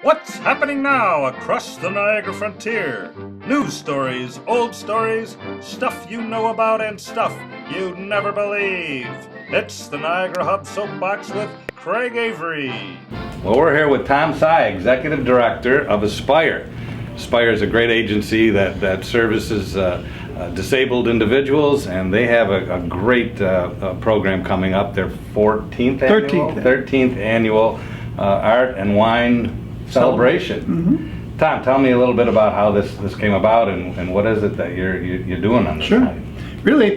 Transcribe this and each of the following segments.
What's happening now across the Niagara frontier? News stories, old stories, stuff you know about and stuff you'd never believe. It's the Niagara Hub Soapbox with Craig Avery. Well, we're here with Tom Tsai, Executive Director of Aspire. Aspire is a great agency that services disabled individuals, and they have a great program coming up, their 13th annual Art and Wine Celebration. Mm-hmm. Tom, tell me a little bit about how this came about and what is it that you're doing on this night? Really,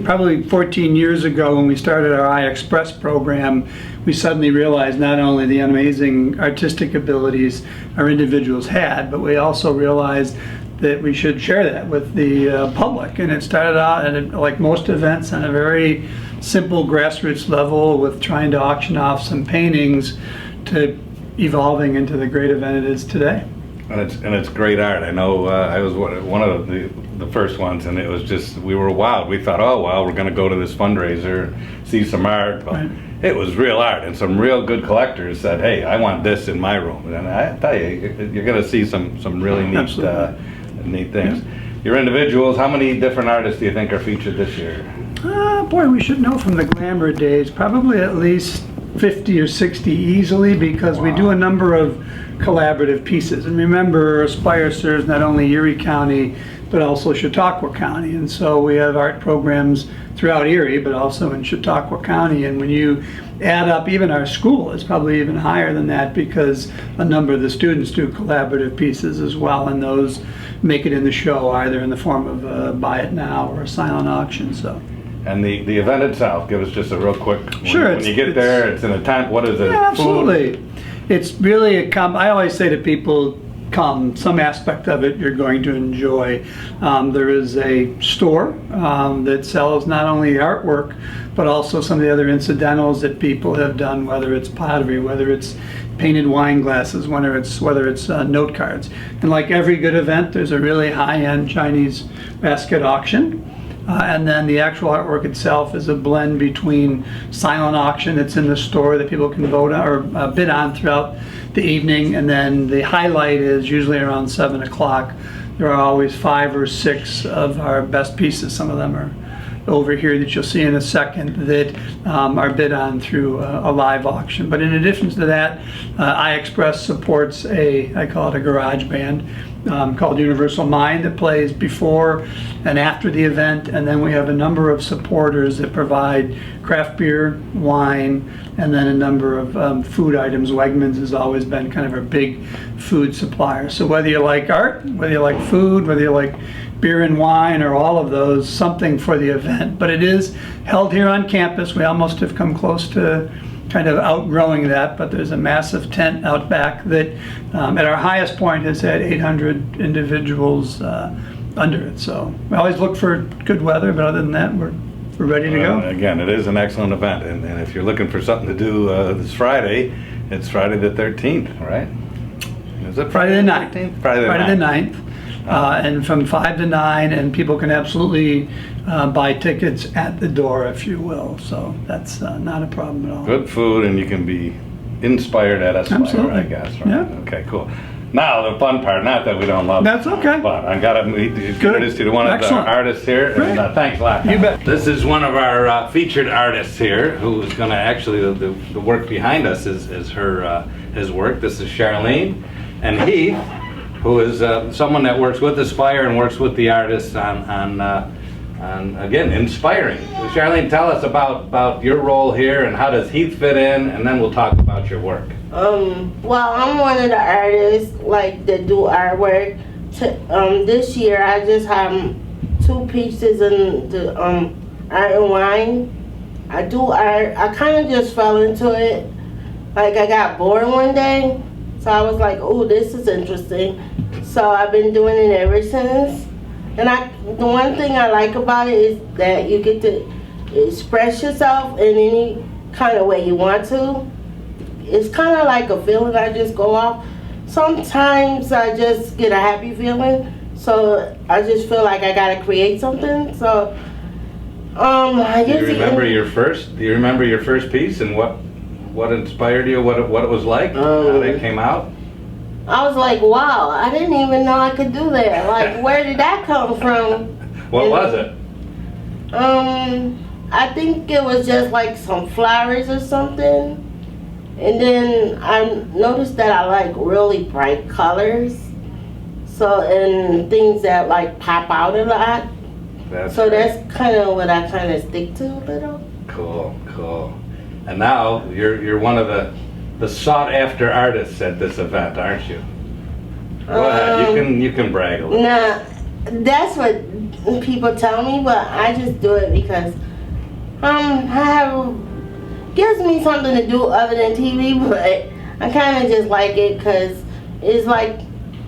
probably 14 years ago when we started our iXpress program, we suddenly realized not only the amazing artistic abilities our individuals had, but we also realized that we should share that with the public. And it started out, like most events, on a very simple grassroots level with trying to auction off some paintings to evolving into the great event it is today. And it's great art. I know I was one of the first ones, and it was just, we were wild. We thought, oh well, we're going to go to this fundraiser, see some art. But right. It was real art, and some real good collectors said, hey, I want this in my room. And I tell you, you're going to see some really neat things. Yeah. Your individuals, how many different artists do you think are featured this year? Boy, we should know from the glamour days, probably at least 50 or 60 easily, because we do a number of collaborative pieces. And remember, Aspire serves not only Erie County, but also Chautauqua County. And so we have art programs throughout Erie, but also in Chautauqua County. And when you add up even our school, it's probably even higher than that, because a number of the students do collaborative pieces as well, and those make it in the show either in the form of a buy it now or a silent auction. So. And the event itself, give us just a real quick, when you get there, it's in a tent, what is it? Yeah, absolutely. Food? It's really I always say to people, come, some aspect of it you're going to enjoy. There is a store that sells not only artwork, but also some of the other incidentals that people have done, whether it's pottery, whether it's painted wine glasses, whether it's note cards. And like every good event, there's a really high-end Chinese basket auction. And then the actual artwork itself is a blend between silent auction that's in the store that people can vote on or bid on throughout the evening, and then the highlight is usually around 7 o'clock. There are always 5 or 6 of our best pieces. Some of them are over here that you'll see in a second that are bid on through a live auction. But in addition to that, iXpress supports I call it a garage band called Universal Mind that plays before and after the event. And then we have a number of supporters that provide craft beer, wine, and then a number of food items. Wegmans has always been kind of our big food supplier. So whether you like art, whether you like food, whether you like beer and wine, or all of those, something for the event. But it is held here on campus. We almost have come close to kind of outgrowing that, but there's a massive tent out back that at our highest point has had 800 individuals under it. So we always look for good weather, but other than that, we're ready to go. Again, it is an excellent event, and if you're looking for something to do this Friday, it's Friday the 13th, right? Is it Friday the 9th? Friday the 9th. And from 5 to 9, and people can absolutely buy tickets at the door, if you will. So that's not a problem at all. Good food, and you can be inspired at Aspire, absolutely. I guess. Right? Yeah. Okay, cool. Now the fun part, not that we don't love That's okay. but I got to introduce you to one of the artists here. Great. And, thanks a lot. You bet. This is one of our featured artists here, who is going to actually, the work behind us is his work. This is Charlene Heath, who is someone that works with Aspire and works with the artists on again, inspiring. Charlene, tell us about your role here and how does Heath fit in, and then we'll talk about your work. Well, I'm one of the artists that do artwork. This year I just have 2 pieces in the art and wine. I do art. I kind of just fell into it. I got bored one day, so I was like, oh, this is interesting. So I've been doing it ever since. And the one thing I like about it is that you get to express yourself in any kind of way you want to. It's kind of like a feeling I just go off. Sometimes I just get a happy feeling, so I just feel like I gotta create something. So I guess. Do you remember your first piece and what inspired you? What it was like? How it came out? I was like, wow, I didn't even know I could do that. Like, where did that come from? What was it? I think it was just like some flowers or something. And then I noticed that I like really bright colors. So, and things that like pop out a lot. That's kind of what I kind of stick to a little. Cool. And now you're one of the sought after artists at this event, aren't you? Go ahead, you can brag a little. Nah, that's what people tell me, but I just do it because gives me something to do other than TV, but I kind of just like it because it's like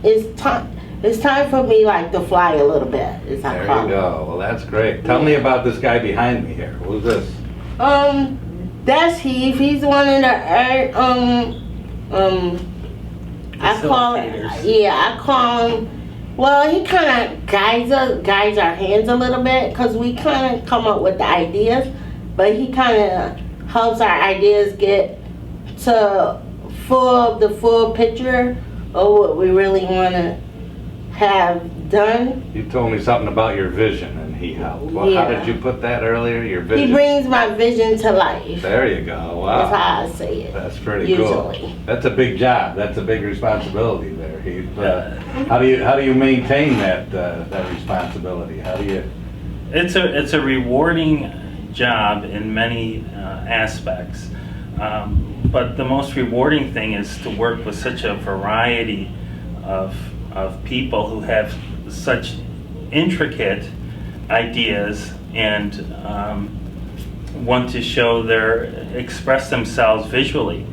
it's time for me like to fly a little bit. There you go. Well, that's great. Tell me about this guy behind me here. Who's this? That's Heath. He's one of the I call him. Well, he kind of guides our hands a little bit because we kind of come up with the ideas, but he kind of helps our ideas get to the full picture of what we really want to have done. You told me something about your vision, and he helped. Well, yeah. How did you put that earlier? Your vision. He brings my vision to life. There you go. Wow. That's how I say it. That's pretty cool. That's a big job. That's a big responsibility there, Heath. How do you maintain that responsibility? How do you? It's a rewarding job in many aspects, but the most rewarding thing is to work with such a variety of people who have such intricate ideas and want to express themselves visually,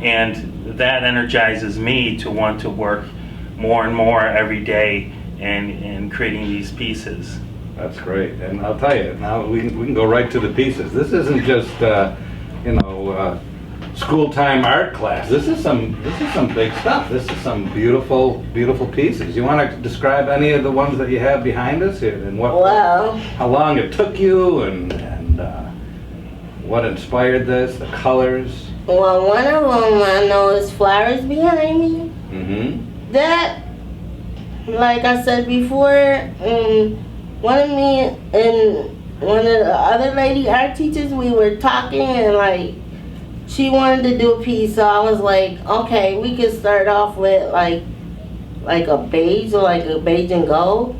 and that energizes me to want to work more and more every day in creating these pieces. That's great, and I'll tell you now we can go right to the pieces. This isn't just school time art class. This is some big stuff. This is some beautiful pieces. You want to describe any of the ones that you have behind us and how long it took you and what inspired this, the colors? Well, one of them I know is flowers behind me. Mm-hmm. That, like I said before, one of me and one of the other lady art teachers, we were talking and like she wanted to do a piece, so I was like, okay, we could start off with like a beige or like a beige and gold.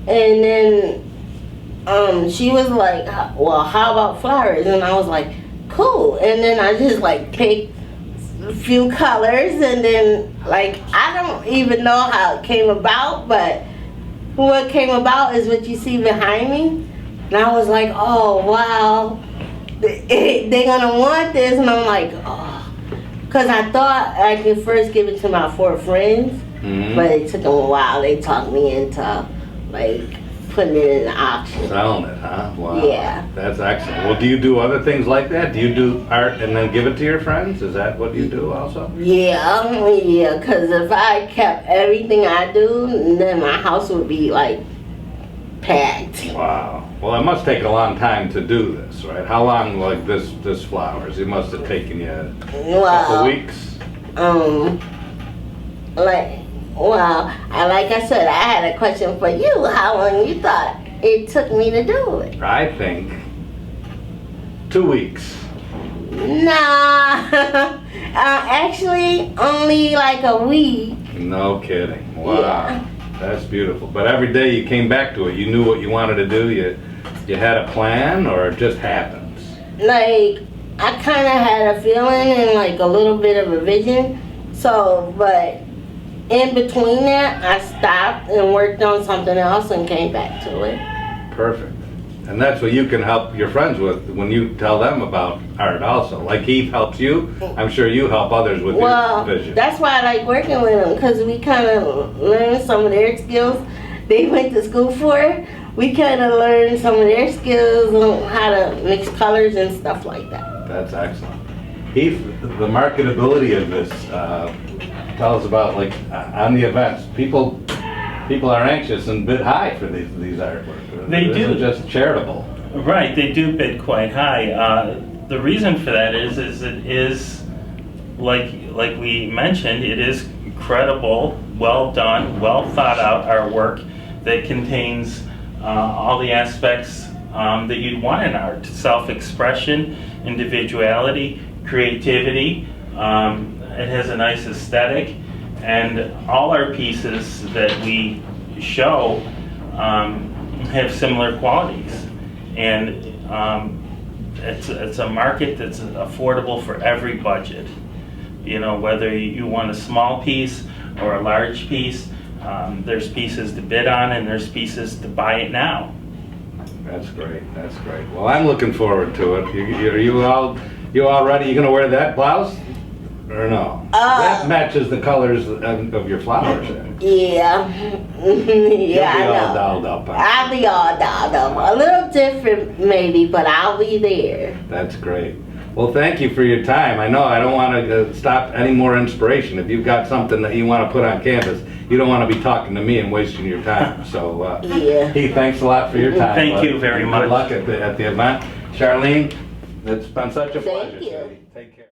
And then she was like, well, how about flowers? And I was like, cool. And then I just like picked a few colors, and then like I don't even know how it came about, but what came about is what you see behind me. And I was like, oh wow, they're gonna want this. And I'm like, oh, because I thought I could first give it to my 4 friends, but it took them a while. They talked me into like putting it in the auction. Selling it, huh? Wow. Yeah. That's excellent. Well, do you do other things like that? Do you do art and then give it to your friends? Is that what you do also? Yeah, because if I kept everything I do, then my house would be like packed. Wow. Well, it must take a long time to do this, right? How long, like this flowers? It must have taken you a couple weeks. Like I said, I had a question for you. How long you thought it took me to do it? I think 2 weeks. Nah, actually only like a week. No kidding. Wow. Yeah. That's beautiful. But every day you came back to it. You knew what you wanted to do. You had a plan, or it just happens? Like, I kind of had a feeling and like a little bit of a vision. So, but in between that, I stopped and worked on something else and came back to it. Perfect. And that's what you can help your friends with when you tell them about art also. Like Heath helps you, I'm sure you help others with your vision. That's why I like working with them, because we kind of learn some of their skills they went to school for. We kind of learn some of their skills on how to mix colors and stuff like that. That's excellent. Heath, the marketability of this, tell us about, like, on the events. People are anxious and bid high for these artworks. They do. It's just charitable. Right, they do bid quite high. The reason for that is it is like we mentioned, it is credible, well done, well thought out artwork that contains all the aspects that you'd want in art: self-expression, individuality, creativity. It has a nice aesthetic, and all our pieces that we show have similar qualities. And it's a market that's affordable for every budget. You know, whether you want a small piece or a large piece, there's pieces to bid on and there's pieces to buy it now. That's great. That's great. Well, I'm looking forward to it. Are you all ready? You gonna wear that blouse or no? That matches the colors of your flowers. Yeah. You'll be I all know. dolled up. I'll be all dolled up. A little different maybe, but I'll be there. That's great. Well, thank you for your time. I know I don't want to stop any more inspiration. If you've got something that you want to put on canvas, you don't want to be talking to me and wasting your time. So, Yeah. Heath, thanks a lot for your time. Thank you very much. Good luck at the event. Charlene, it's been such a Thank pleasure. you. Sweetie. Take care.